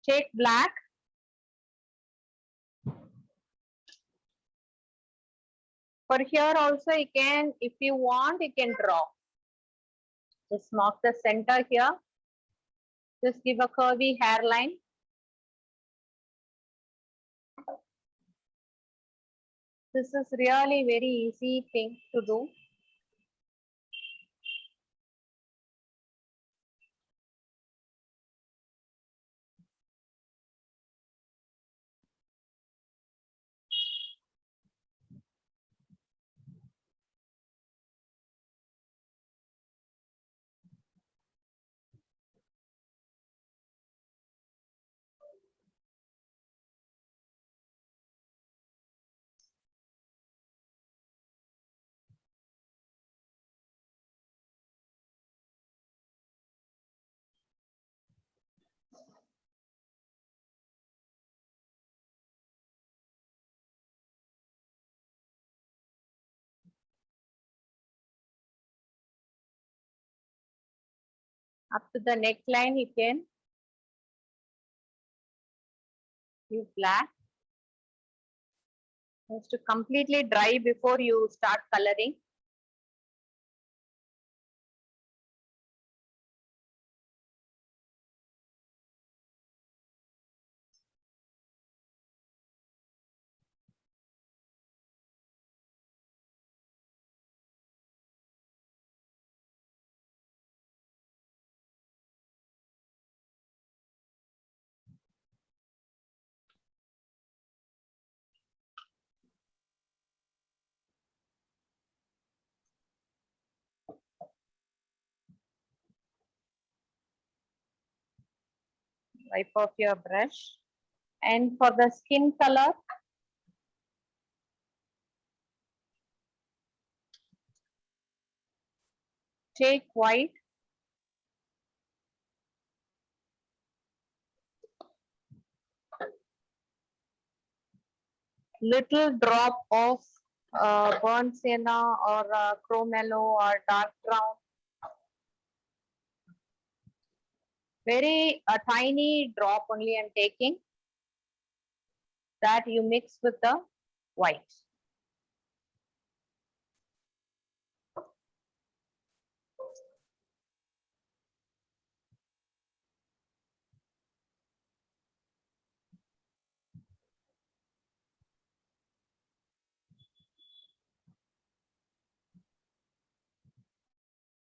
Take black. For here also you can, if you want, you can draw. Just mark the center here. Just give a curvy hairline. This is really very easy thing to do. Up to the neckline, you can use black. It has to completely dry before you start coloring. Wipe off your brush. And for the skin color, take white. Little drop of burnt sienna or chrome yellow or dark brown. Very tiny drop only I'm taking. That you mix with the white.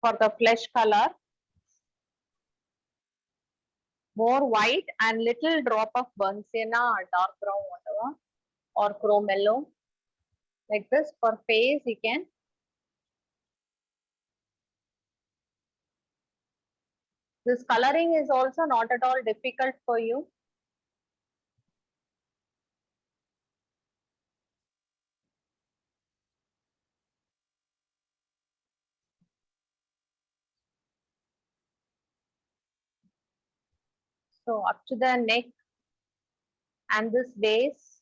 For the flesh color, more white and little drop of burnt sienna or dark brown, whatever, or chrome yellow. Like this. For face, you can. This coloring is also not at all difficult for you. So up to the neck and this base.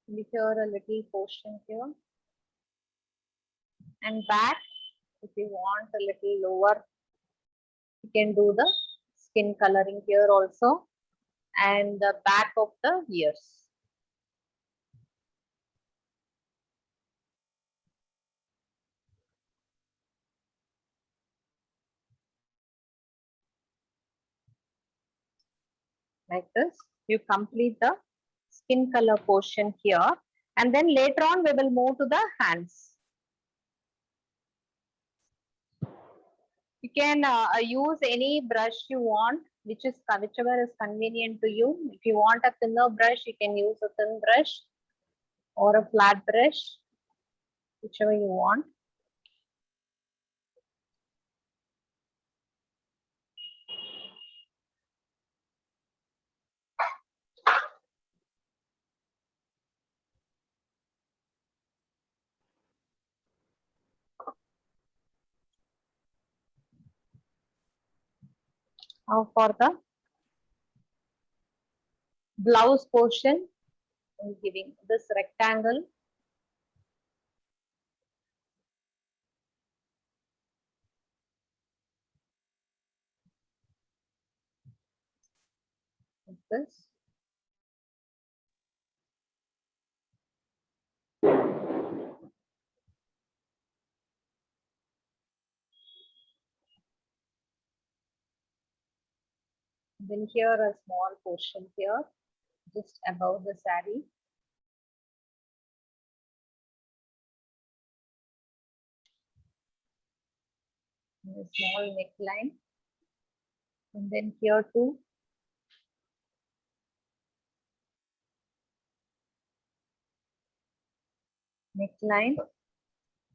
Here a little portion here. And back, if you want a little lower, you can do the skin coloring here also. And the back of the ears. Like this, you complete the skin color portion here, and then later on we will move to the hands. You can use any brush you want, whichever is convenient to you. If you want a thinner brush, you can use a thin brush or a flat brush, whichever you want. Now for the blouse portion, I'm giving this rectangle. like this. Then here a small portion here, just above the saree. And a small neckline. And then here too. Neckline.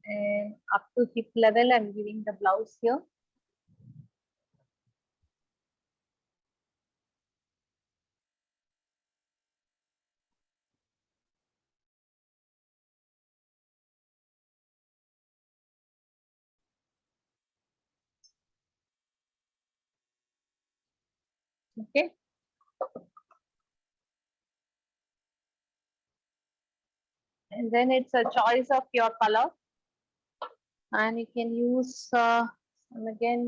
And up to hip level, I'm giving the blouse here. Okay. And then it's a choice of your color. And you can use, and again,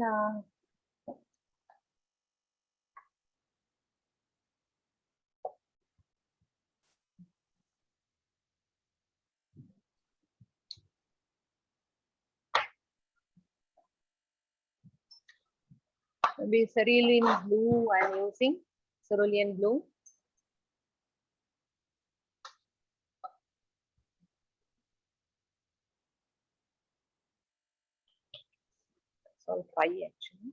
maybe cerulean blue I'm using, cerulean blue. So I'll try actually.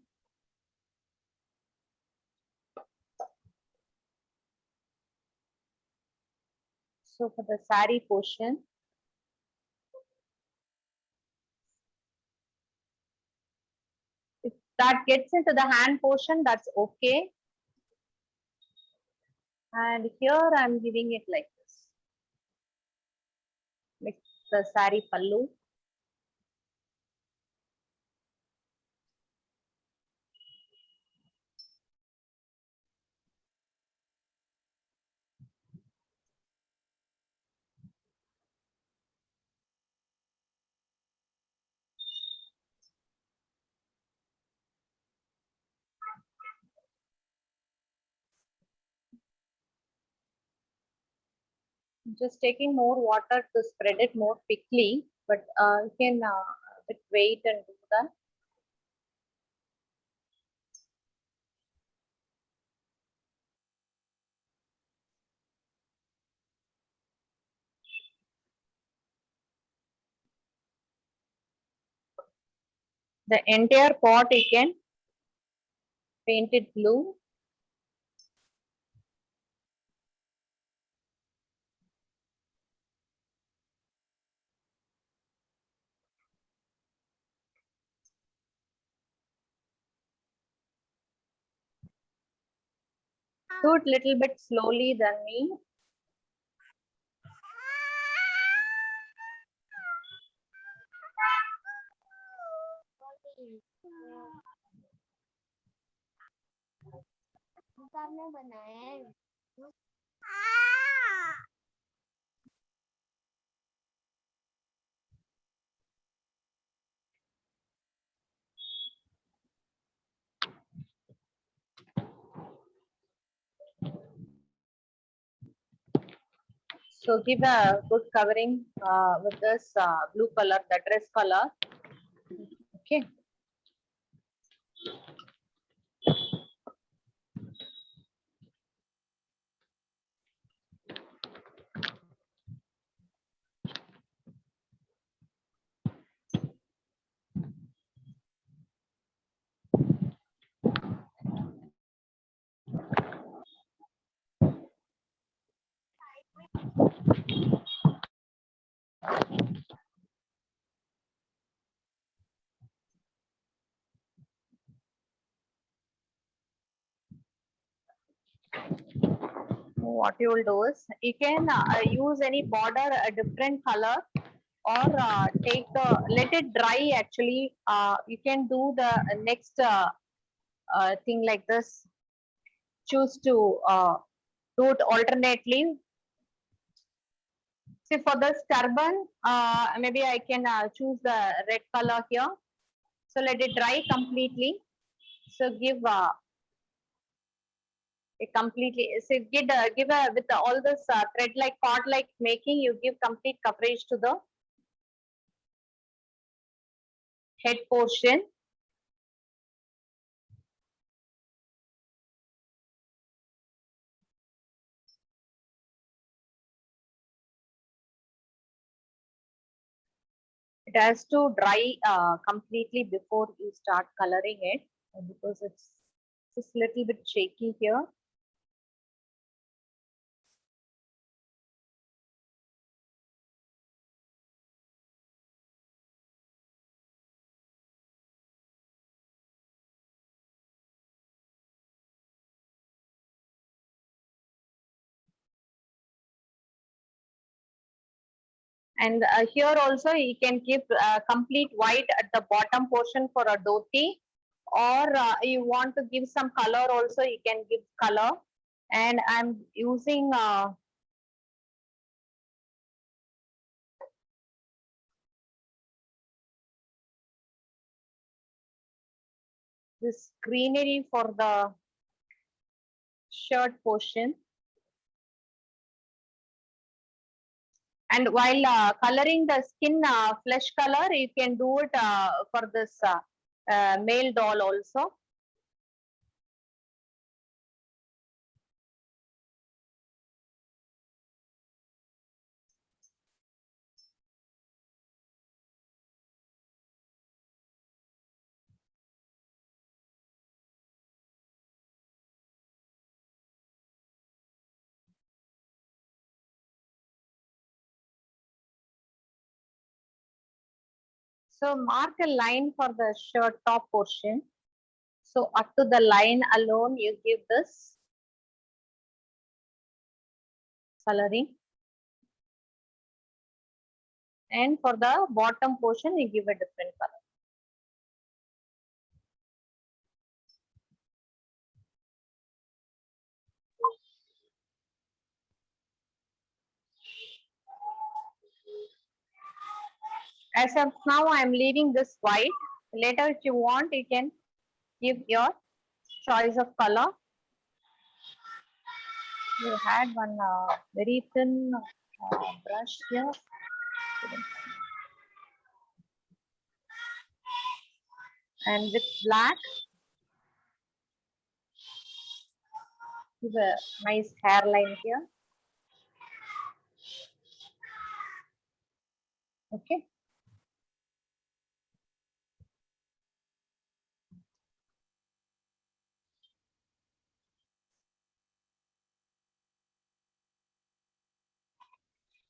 So for the saree portion, if that gets into the hand portion, that's okay. And here I'm giving it like this, like the saree pallu. Just taking more water to spread it more quickly, but you can wait and do that. The entire pot you can paint it blue. Do it little bit slowly than me. So give a good covering with this blue color, the dress color. Okay. What you will do is you can use any border a different color, or take the let it dry. Actually, you can do the next thing like this. Choose to do it alternately. See, for this turban, maybe I can choose the red color here. So let it dry completely. So give It completely, so give a, with all this thread like cord like making, you give complete coverage to the head portion. It has to dry completely before you start coloring it, because it's just little bit shaky here. And here also you can give complete white at the bottom portion for a dhoti, or you want to give some color also, you can give color. And I'm using this greenery for the shirt portion. And while coloring the skin flesh color, you can do it for this male doll also. So mark a line for the shirt top portion. So up to the line alone, you give this coloring. And for the bottom portion, you give a different color. As of now, I am leaving this white. Later, if you want, you can give your choice of color. You had one very thin brush here. And with black, give a nice hairline here. Okay.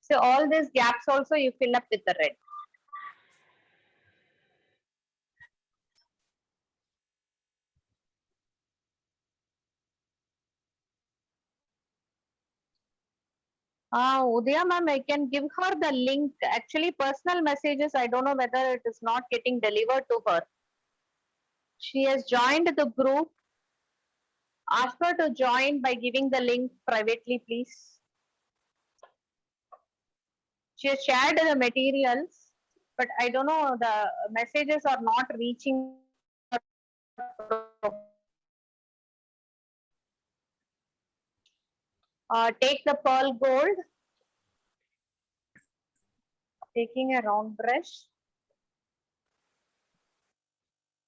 So all these gaps also you fill up with the red. Udaya ma'am, I can give her the link. Actually, personal messages, I don't know whether it is not getting delivered to her. She has joined the group. Ask her to join by giving the link privately, please. She has shared the materials, but I don't know, the messages are not reaching. Take the pearl gold, taking a round brush.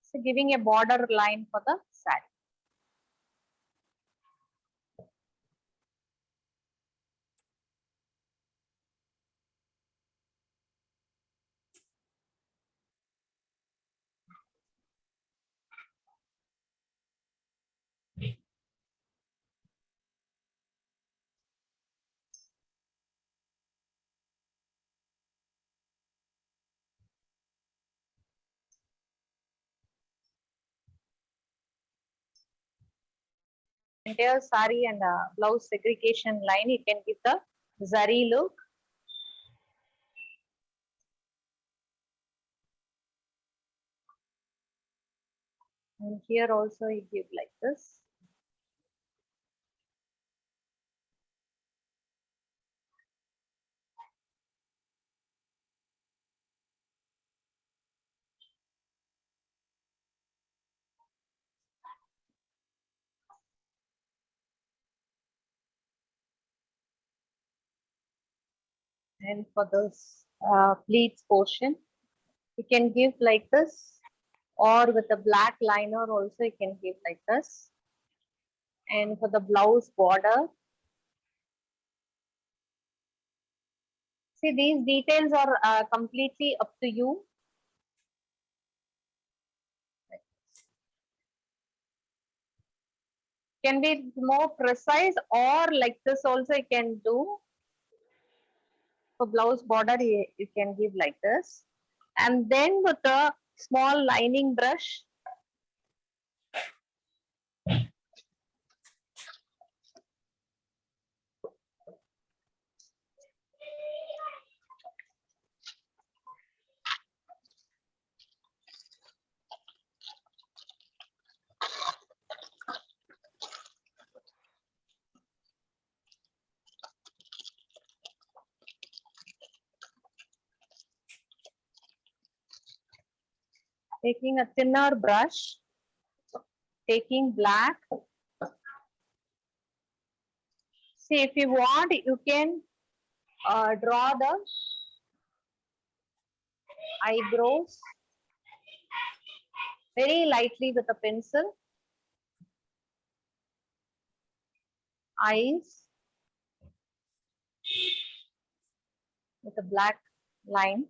So giving a border line for the side. Entire sari and blouse segregation line, you can give the zari look. And here also you give like this. And for this pleats portion, you can give like this, or with a black liner also you can give like this. And for the blouse border, see, these details are completely up to you. Can be more precise, or like this also you can do. For blouse border, you can give like this. And then with a small lining brush, taking a thinner brush, taking black. See, if you want, you can draw the eyebrows very lightly with a pencil, eyes with a black line.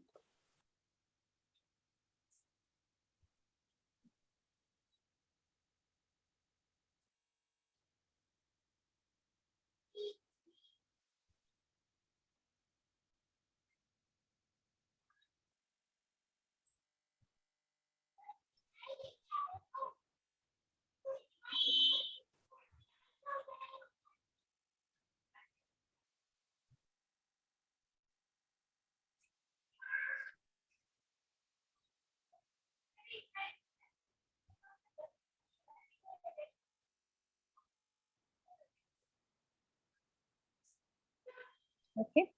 Okay.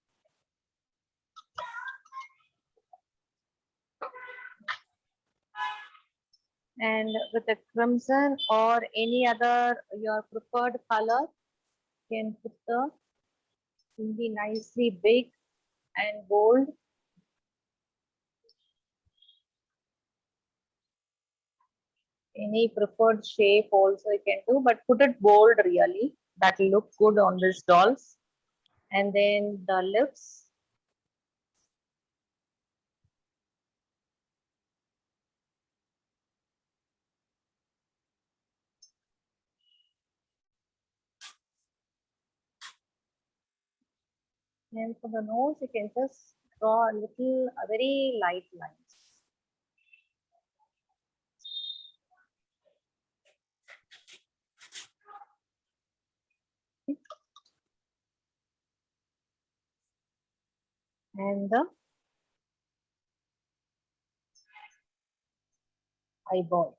And with a crimson or any other your preferred color, you can put the be nicely big and bold. Any preferred shape also you can do, but put it bold really. That will look good on these dolls. And then the lips. And for the nose, you can just draw a very light lines. And the eyeball.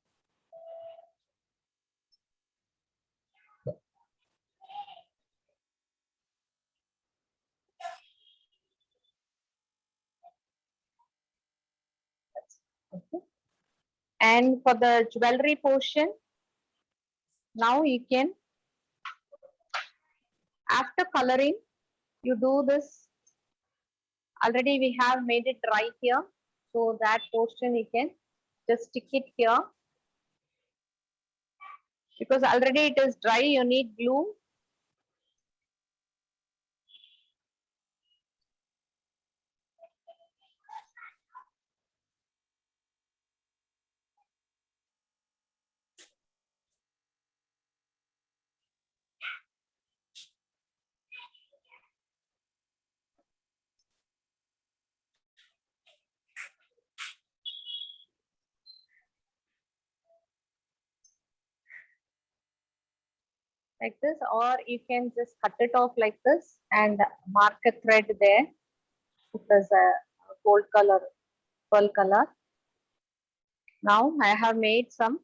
Okay. And for the jewelry portion, now you can, after coloring, you do this. Already we have made it dry here. So that portion you can just stick it here. Because already it is dry, you need glue. Like this, or you can just cut it off like this and mark a thread there because a gold color, pearl color. Now I have made some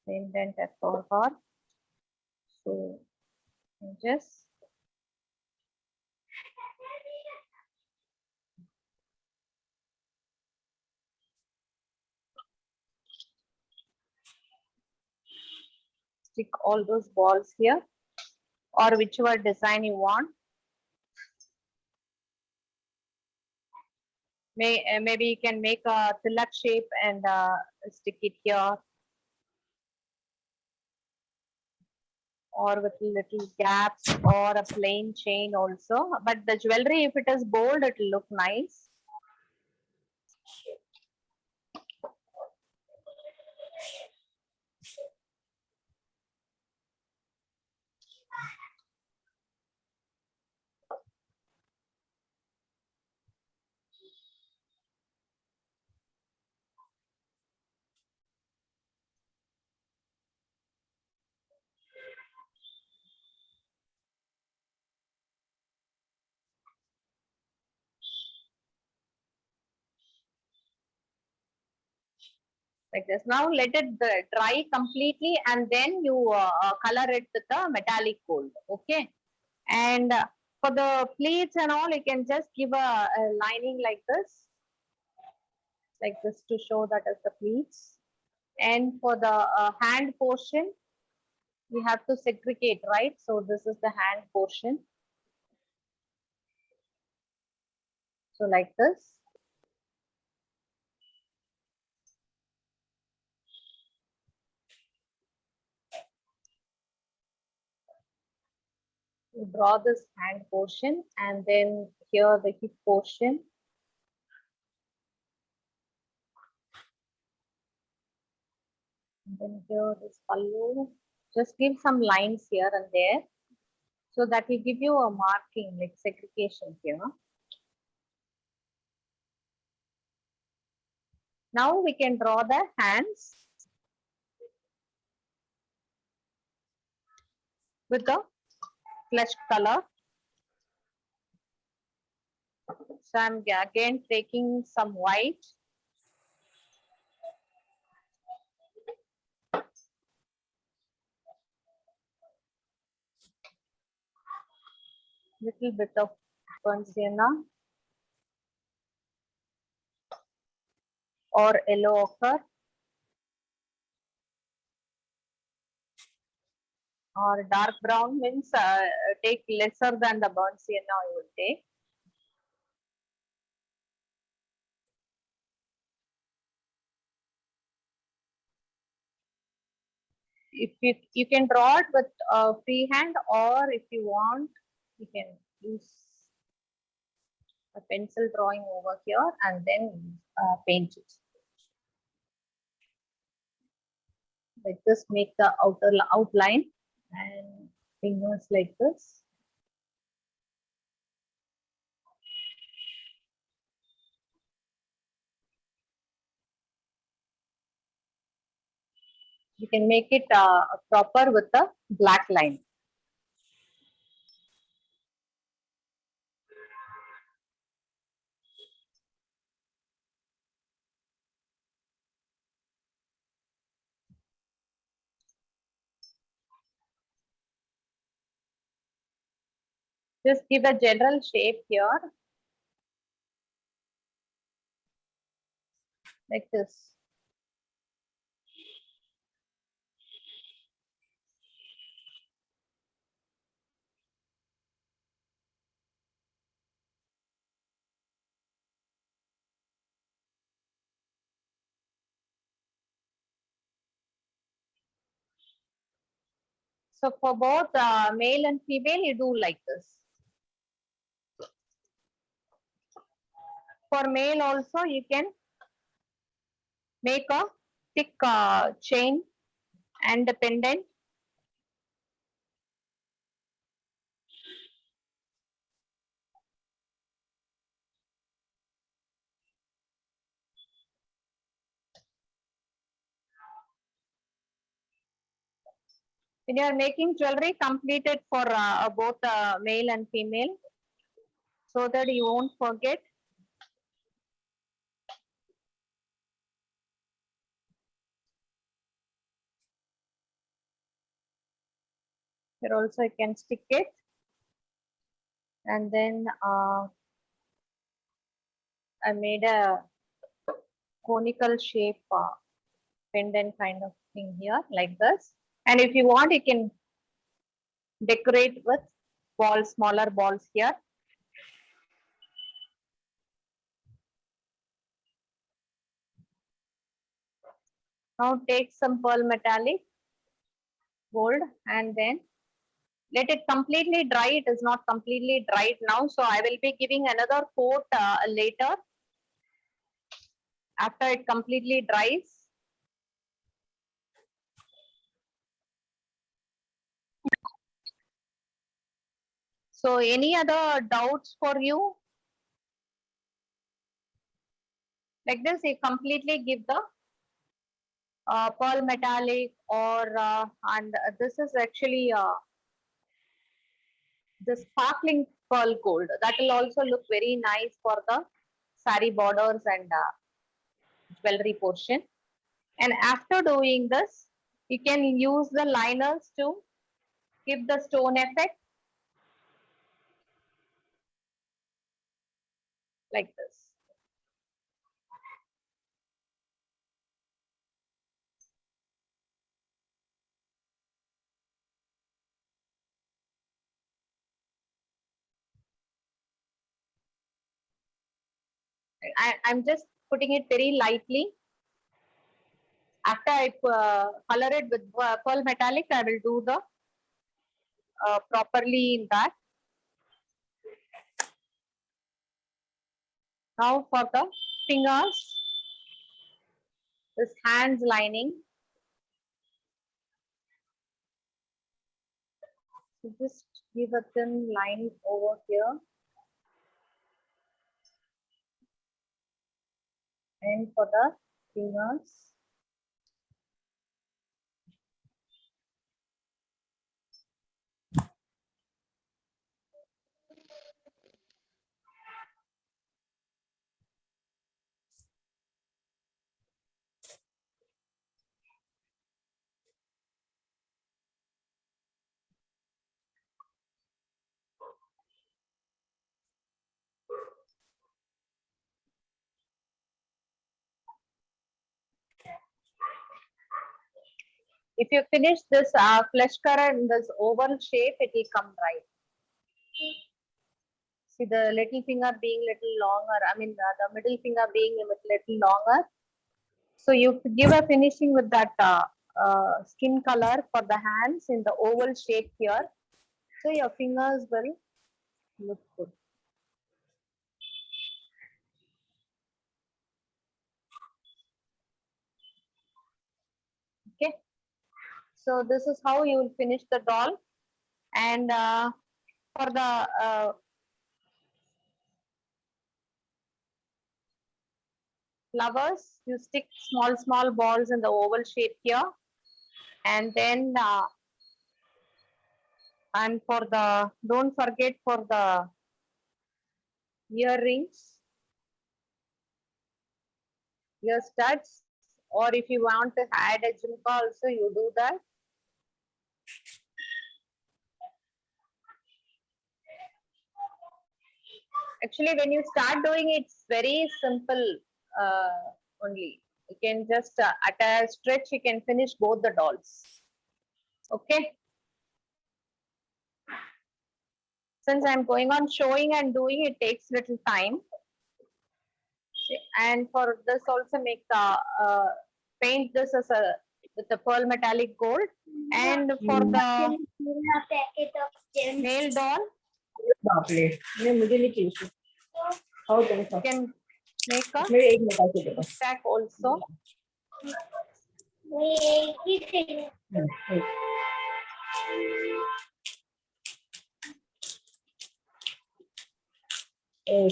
indent for her. So just stick all those balls here or whichever design you want. Maybe you can make a tilak shape and stick it here, or with little gaps, or a plain chain also. But the jewelry, if it is bold, it will look nice. Like this. Now let it dry completely, and then you color it with the metallic gold. Okay. And for the pleats and all, you can just give a lining like this to show that is the pleats. And for the hand portion, we have to segregate, right? So this is the hand portion. So like this. You draw this hand portion, and then here the hip portion. And then here this pallu. Just give some lines here and there. So that will give you a marking, like segregation here. Now we can draw the hands with the flesh color. So I'm again taking some white. Little bit of burnt sienna or yellow ochre, or dark brown means take lesser than the burnt sienna you will take. If you can draw it with freehand, or if you want, you can use a pencil drawing over here and then paint it. Like this, make the outer outline, and fingers like this. You can make it proper with a black line. Just give a general shape here, like this. So for both male and female, you do like this. For male also, you can make a thick chain and a pendant. When you are making jewelry, complete it for both male and female, so that you won't forget. Here also you can stick it, and then I made a conical shape pendant kind of thing here, like this. And if you want, you can decorate with balls, smaller balls here. Now take some pearl metallic gold and then let it completely dry. It is not completely dried now, so I will be giving another coat later after it completely dries. So any other doubts for you? Like this, you completely give the pearl metallic or and this is actually the sparkling pearl gold. That will also look very nice for the sari borders and jewelry portion. And after doing this, you can use the liners to give the stone effect like this. I'm just putting it very lightly. After I color it with pearl metallic, I will do the properly in that. Now for the fingers, this hands lining. So just give a thin line over here. And for the fingers. If you finish this flesh color in this oval shape, it will come right. See the little finger being little longer. I mean the middle finger being a little longer. So you give a finishing with that skin color for the hands in the oval shape here. So your fingers will look good. Okay. So this is how you will finish the doll. And for the flowers, you stick small balls in the oval shape here. And then and for the, don't forget for the earrings, ear studs, or if you want to add a jhumka also, you do that. Actually, when you start doing it, it's very simple only. You can just at a stretch, you can finish both the dolls. Okay. Since I'm going on showing and doing, it takes little time. And for this also make the paint this as a with the pearl metallic gold. And for the nail doll, you can make a stack also.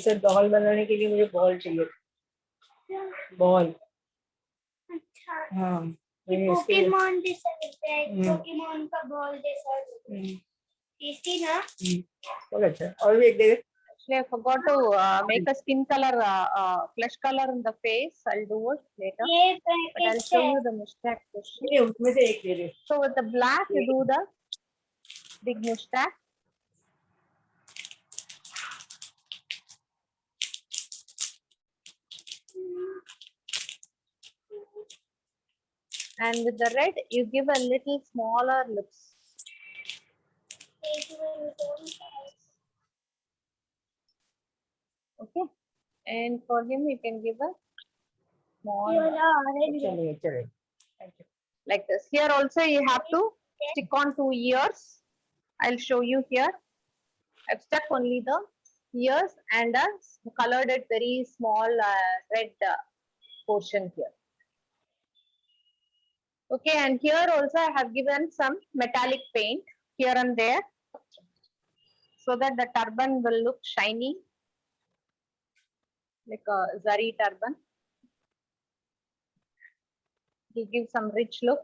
Sir ball बनाने के लिए मुझे ball चाहिए ball हाँ Pokemon जैसा लगता है Pokemon का बॉल जैसा टेस्टी ना बहुत अच्छा और भी एक दे Actually, I forgot to make a skin color, flesh color in the face. I'll do it later. But I'll show you the mustache portion. So with the black, you do the big mustache. And with the red, you give a little smaller lips. Okay. And for him, you can give a small चलिए चलिए like this. Here also you have to stick on 2 ears. I'll show you here. I've stuck only the ears and colored it very small red portion here. Okay, and here also I have given some metallic paint here and there so that the turban will look shiny like a zari turban. It will give some rich look.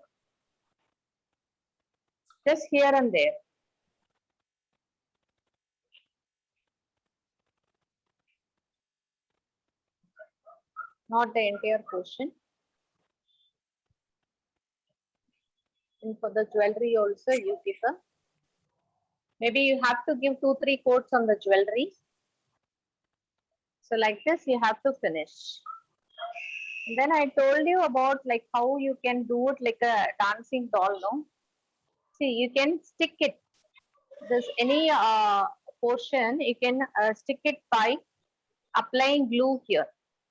Just here and there. Not the entire portion. And for the jewelry also you give a, maybe you have to give 2-3 coats on the jewelry. So like this you have to finish. And then I told you about like how you can do it like a dancing doll, no? See, you can stick it. This any portion you can stick it by applying glue here.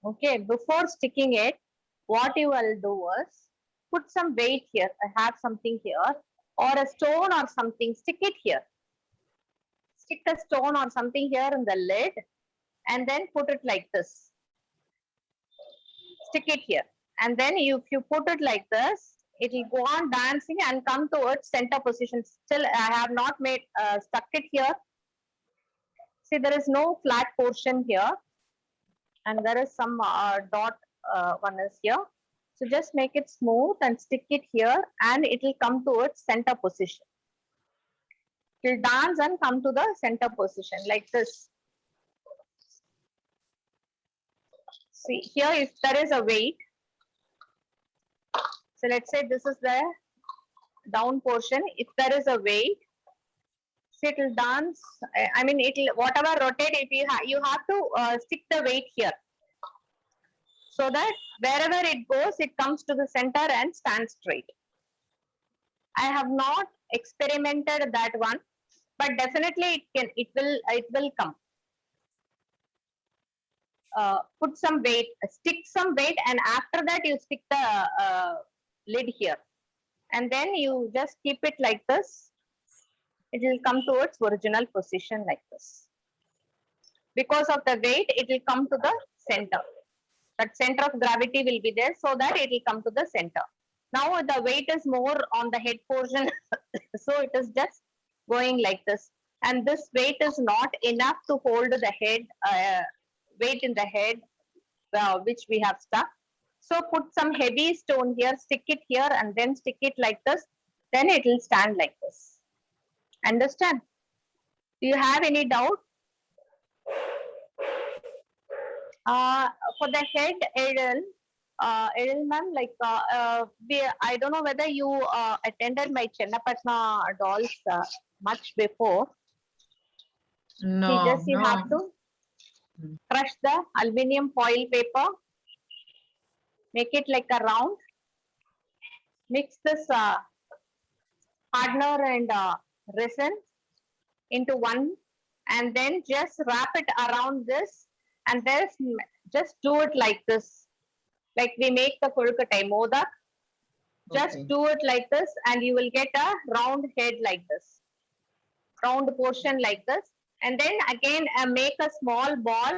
Okay, before sticking it, what you will do is put some weight here. I have something here or a stone or something, stick it here. Stick a stone or something here in the lid and then put it like this. Stick it here. And then if you put it like this, it will go on dancing and come towards center position. Still, I have not made stuck it here. See, there is no flat portion here. And there is some dot one is here. So just make it smooth and stick it here and it will come towards center position. It will dance and come to the center position like this. See here if there is a weight. So let's say this is the down portion. If there is a weight, so it will dance. I mean it will whatever rotate. If you have to stick the weight here. So that wherever it goes, it comes to the center and stands straight. I have not experimented that one, but definitely it will come. Put some weight, stick some weight, and after that you stick the lid here, and then you just keep it like this. It will come towards original position like this. Because of the weight, it will come to the center. That center of gravity will be there so that it will come to the center. Now the weight is more on the head portion, so it is just going like this. And this weight is not enough to hold the head, weight in the head, which we have stuck. So put some heavy stone here, stick it here and then stick it like this. Then it will stand like this. Understand? Do you have any doubt? For the head, Edel ma'am, like I don't know whether you attended my Chennapatna dolls much before. No, Just you no. have to crush the aluminium foil paper, make it like a round, mix this hardener and resin into one, and then just wrap it around this, and then just do it like this. Like we make the Kolkata modak. Just Okay. do it like this and you will get a round head like this. Round portion like this. And then again make a small ball